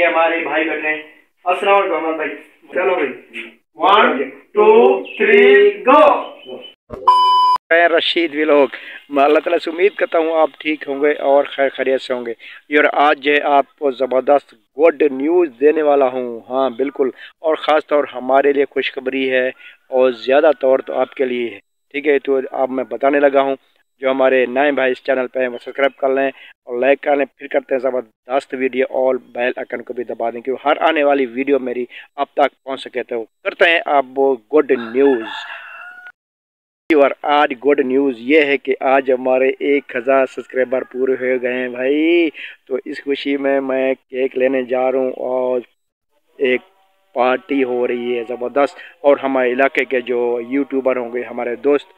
ये हमारे भाई बैठे हैं। अस्सलाम वालेकुम भाई। चलो भाई 1 2 3 गो। रशीद व्लॉग। मैं अल्लाह ताला से उम्मीद करता हूँ आप ठीक होंगे और खैर खैरियत से होंगे। और आज जो है आपको ज़बरदस्त गुड न्यूज़ देने वाला हूँ। हाँ बिल्कुल, और ख़ास तौर हमारे लिए खुशखबरी है और ज़्यादा तौर तो आपके लिए है। ठीक है, तो अब मैं बताने लगा हूँ। जो हमारे नए भाई इस चैनल पे हैं वो सब्सक्राइब कर लें और लाइक कर लें। फिर करते हैं ज़बरदस्त वीडियो और बेल आइकन को भी दबा दें क्योंकि हर आने वाली वीडियो मेरी आप तक पहुँच सके। तो करते हैं अब वो गुड न्यूज़। और आज गुड न्यूज़ ये है कि आज हमारे 1000 सब्सक्राइबर पूरे हो गए हैं भाई। तो इस खुशी में मैं केक लेने जा रहा हूँ और एक पार्टी हो रही है ज़बरदस्त। और हमारे इलाके के जो यूट्यूबर होंगे हमारे दोस्त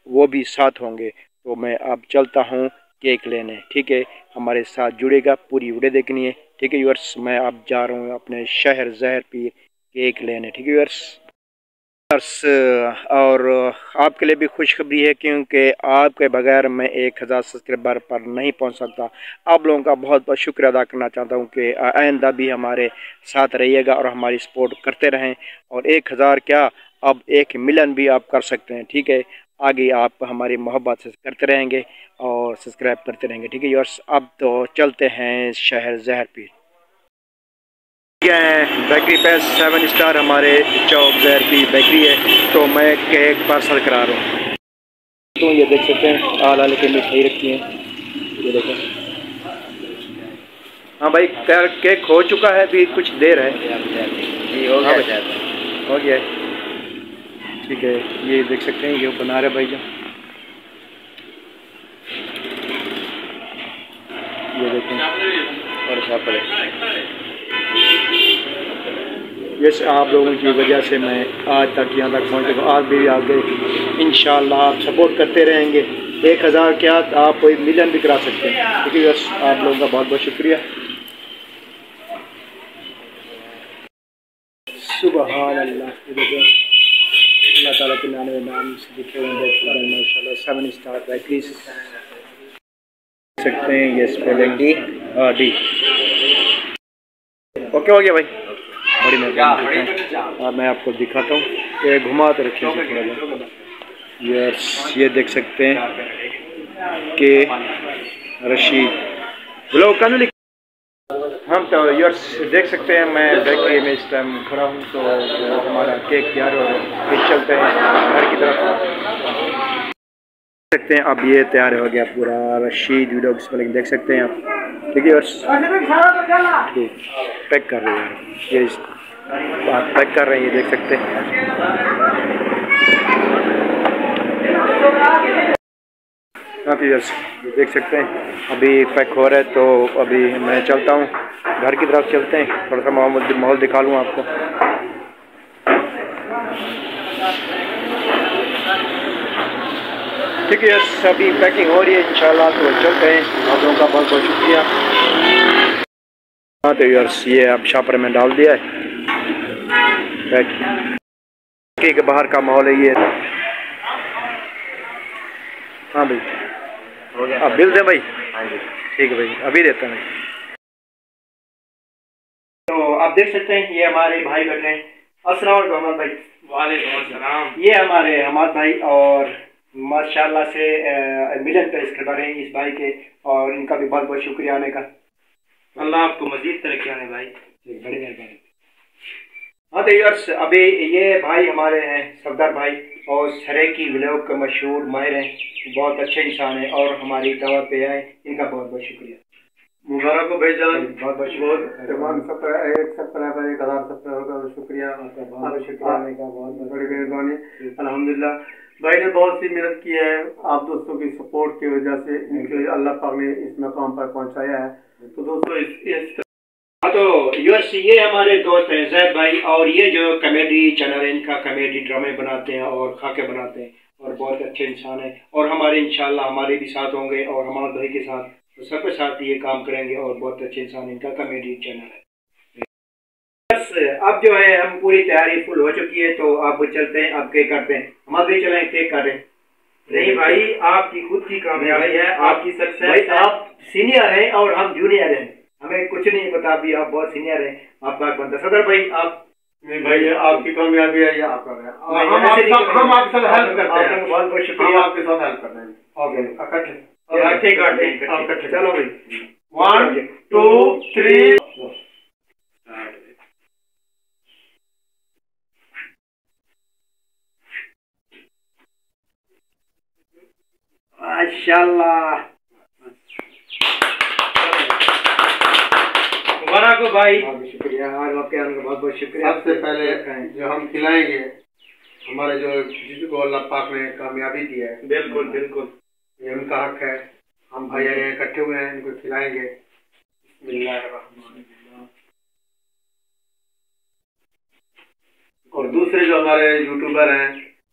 वो भी साथ होंगे। तो मैं अब चलता हूँ केक लेने। ठीक है, हमारे साथ जुड़ेगा, पूरी वीडियो देखनी है। ठीक है व्यूअर्स, मैं अब जा रहा हूँ अपने शहर ज़हर पीर केक लेने। ठीक है व्यूअर्स, और आपके लिए भी खुशखबरी है क्योंकि आपके बगैर मैं 1000 सब्सक्राइबर पर नहीं पहुंच सकता। आप लोगों का बहुत बहुत शुक्रिया अदा करना चाहता हूं कि आइंदा भी हमारे साथ रहिएगा और हमारी सपोर्ट करते रहें। और 1000 क्या, अब 1 मिलियन भी आप कर सकते हैं। ठीक है, आगे आप हमारी मोहब्बत से करते रहेंगे और सब्सक्राइब करते रहेंगे। ठीक है यार्स, अब तो चलते हैं शहर ज़हर पीर। बेकरी पे 7 स्टार हमारे चौक ज़हर की बेकरी है। तो मैं केक पार्सल करा रहा हूँ। तो ये देख सकते हैं आल के मिठाई रखी है, ये देखो। हाँ भाई, केक हो चुका है, अभी कुछ देर है। हो गया है। ठीक है, ये देख सकते हैं ये बना रहे भाई जान, ये देखें। और यस, आप लोगों की वजह से मैं आज तक यहाँ तक पहुँच गया। आज भी आगे इंशाल्लाह आप सपोर्ट करते रहेंगे। 1000 क्या, आप कोई मिलियन भी करा सकते हैं। ठीक है यस, आप लोगों का बहुत बहुत शुक्रिया। सुबहान अल्लाह, अल्लाह ताला के नाम से लिखे हुए माशाल्लाह 7 स्टार बेकरी सकते हैं। ये स्पेलिंग डी डी। ओके हो गया भाई, बड़ी मेहरबानी। अब मैं आपको दिखाता हूँ, ये घुमा तो रखिए थोड़ा सा। यस, ये देख सकते हैं कि रशीद ब्लॉग का लिख। हम तो यस देख सकते हैं, मैं बेकरी में इस टाइम खड़ा हूँ। तो हमारा केक तैयार हो रहा है, चलते हैं घर की तरफ। सकते हैं अब ये तैयार हो गया पूरा रशीद वीडियो स्पेलिंग देख सकते हैं आप। ठीक है यस, पैक कर रहे हैं, ये आप पैक कर रहे हैं, ये देख सकते हैं। हाँ यस, देख सकते हैं अभी पैक हो रहा है। तो अभी मैं चलता हूँ घर की तरफ, चलते हैं। थोड़ा सा माहौल दिखा लूँ आपको। ठीक है यस, अभी पैकिंग हो रही है इंशाल्लाह। तो चलते हैं, आप लोगों का बहुत बहुत शुक्रिया। हाँ तो यस, ये अब शॉपर में डाल दिया है पैक के बाहर का माहौल है ये। हाँ भाई हो गया, अब बिल दें भाई। हाँ जी ठीक है भाई, अभी देता हूँ। तो आप देख सकते हैं ये हमारे भाई बैठे हैं। अस्सलाम वालेकुम भाई। वालेकुम अस्सलाम। ये हमारे हमाद भाई और माशाल्लाह से मिलियन पे सब्सक्राइबर हैं इस भाई के, और इनका भी बहुत बहुत शुक्रिया आने का। अल्लाह आपको मजीद तरक्की आने भाई, बड़ी मेहरबानी। हाँ तो यार्स, अभी ये भाई हमारे हैं सरदार भाई और सरेकी व्लॉग के मशहूर माहिर हैं, बहुत अच्छे इंसान हैं और हमारी दावत पे आए, इनका बहुत बहुत शुक्रिया। मुबारक हो भाईजान, बहुत बहुत शुक्रिया। तमाम 1000 सब्सक्राइबर का शुक्रिया, आपका बहुत बहुत शुक्रिया आने का, बहुत बड़ी मेहरबानी। अल्हम्दुलिल्लाह भाई ने बहुत सी मेहनत की है, आप दोस्तों की सपोर्ट की वजह से इनके अल्लाह पाक ने इस मकाम पर पहुंचाया है। तो दोस्तों इस तो यूएस, ये हमारे दोस्त हैं जैद भाई, और ये जो कॉमेडी चैनल है इनका, कॉमेडी ड्रामे बनाते हैं और खाके बनाते हैं और बहुत अच्छे इंसान हैं। और हमारे इंशाल्लाह हमारे भी साथ होंगे और हमारे भाई के साथ, तो सबके साथ ये काम करेंगे और बहुत अच्छे इंसान, इनका कॉमेडी चैनल है। बस अब जो है हम पूरी तैयारी फुल हो चुकी है। तो आप चलते हैं, अब केक करते हैं। हम भी चलें केक काटें। नहीं भाई, आपकी खुद की कामयाबी है, आपकी सक्सेस। आप सीनियर हैं और हम जूनियर हैं, हमें कुछ नहीं पता, अभी आप बहुत सीनियर हैं, आपका बंदा। सदर भाई आप नहीं भाई, आपकी कामयाबी है ये आपका है। हम आपके साथ हेल्प करते हैं। बहुत बहुत शुक्रिया, हम आपके साथ हेल्प करते हैं। ओके, ठीक है, चलो भाई 1 2 3 माशाल्लाह। मुबारक हो भाई। शुक्रिया, आज आपके आने का बहुत बहुत शुक्रिया। सबसे पहले जो हम खिलाएंगे, हमारे जो जिसको अल्लाह पाक ने कामयाबी दी है, बिल्कुल बिल्कुल, ये उनका हक है। हम भाई इकट्ठे हुए हैं, इनको खिलाएंगे। और दूसरे जो हमारे यूट्यूबर हैं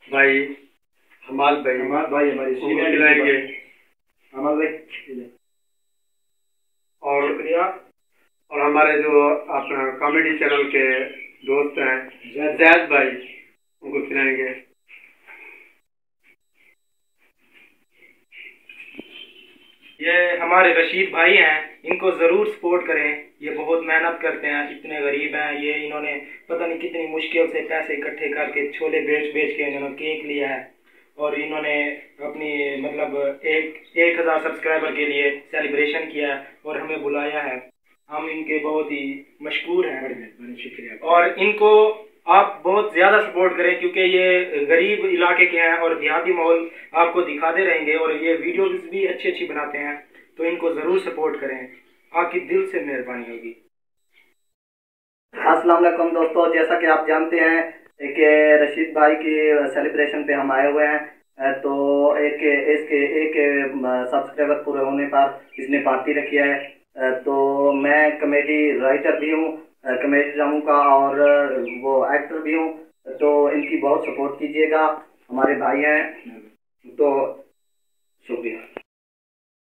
भाई हमाल भाई हमारी उनको खिलाएंगे। हमाल भाई और शुक्रिया। और हमारे जो अपना कॉमेडी चैनल के दोस्त हैं जैद भाई, उनको खिलाएंगे। ये हमारे रशीद भाई हैं, इनको ज़रूर सपोर्ट करें। ये बहुत मेहनत करते हैं, इतने गरीब हैं ये, इन्होंने पता नहीं कितनी मुश्किल से पैसे इकट्ठे करके छोले बेच बेच के इन्होंने केक लिया है। और इन्होंने अपनी मतलब 1000 सब्सक्राइबर के लिए सेलिब्रेशन किया है और हमें बुलाया है। हम इनके बहुत ही मशहूर हैं। शुक्रिया। और इनको आप बहुत ज़्यादा सपोर्ट करें, क्योंकि ये गरीब इलाके के हैं और देहाती माहौल आपको दिखाते रहेंगे और ये वीडियोस भी अच्छी अच्छी बनाते हैं, तो इनको ज़रूर सपोर्ट करें। आपकी दिल से मेहरबानी होगी। अस्सलाम वालेकुम दोस्तों, जैसा कि आप जानते हैं कि रशीद भाई की सेलिब्रेशन पे हम आए हुए हैं, तो एक सब्सक्राइबर पूरे होने पर इसने पार्टी रखी है। तो मैं कॉमेडी राइटर भी हूँ, कॉमेडी ड्रामों का, और वो एक्टर भी हूँ, तो इनकी बहुत सपोर्ट कीजिएगा। हमारे भाई हैं, तो शुक्रिया।